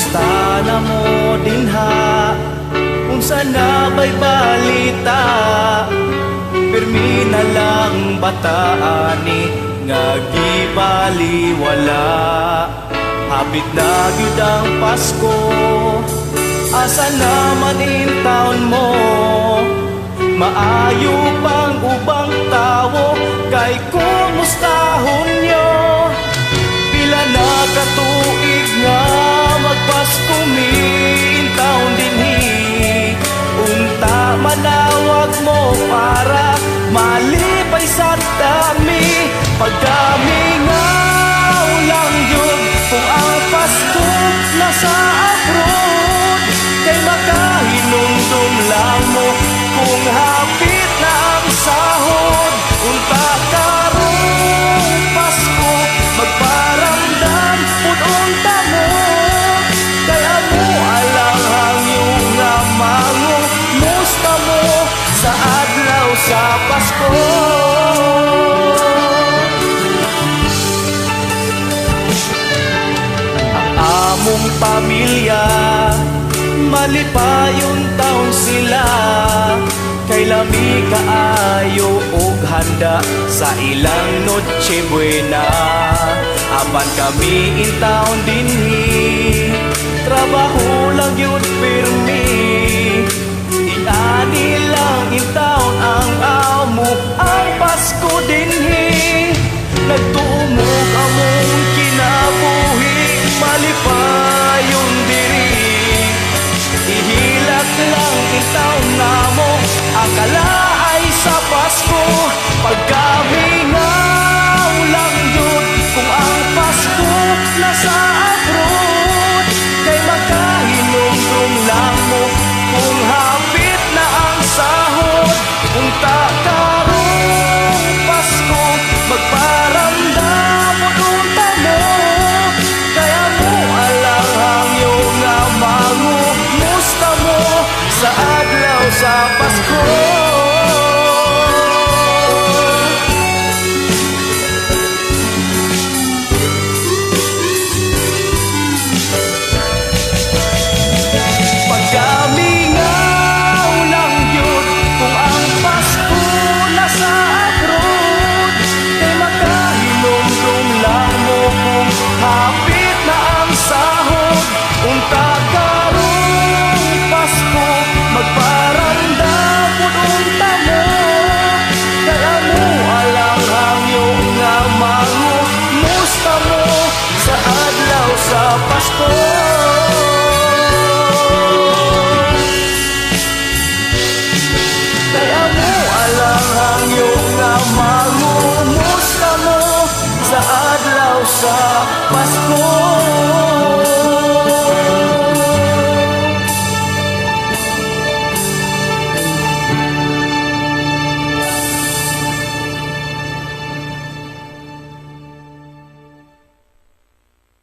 Kumusta na mo dinha? Unsa na ba'y balita? Pirmi na lang bataani nga gibaliwala. Hapit na gyud ang Pasko, asa naman in taon mo? Maayo pang ubang tawo, kay kumustahon nyo? Pila na katuig nga magpasko mi in taon dinhi. Unta manawag mo para malipay sa dami. Pagdami nga ulang yun kung ang Pasko nasa abroad, kay makahinumdum lang mo kung hapit na ang sahod. Unta karong Pasko magparamdam pud unta mo, kaya mo alang hangyo nga mango musta mo sa adlaw sa Pasko. Among pamilya malipayon taon sila, kay lami kaayo og handa sa ilang Noche Buena. Apan kami in taon dinhi, trabaho lang yun pirmi. Iani lang in taon ang amo ang Pasko dinhi. Nagtuumog among kinabuhi, malipayon diri. Ihilak lang in taon namo, akala ay sa Pasko. Pag kami nga ulang yun kung ang Pasko nasa abroad, kay makahinumdum lang mo kung hapit na ang sahod. Unta karong Pasko magparamdam mo unta mo, kaya mo alang hangyo nga mango musta mo sa adlaw sa Pasko. Sa Pasko, kaya mo alang hangyo nga mangumusta mo sa adlaw sa Pasko.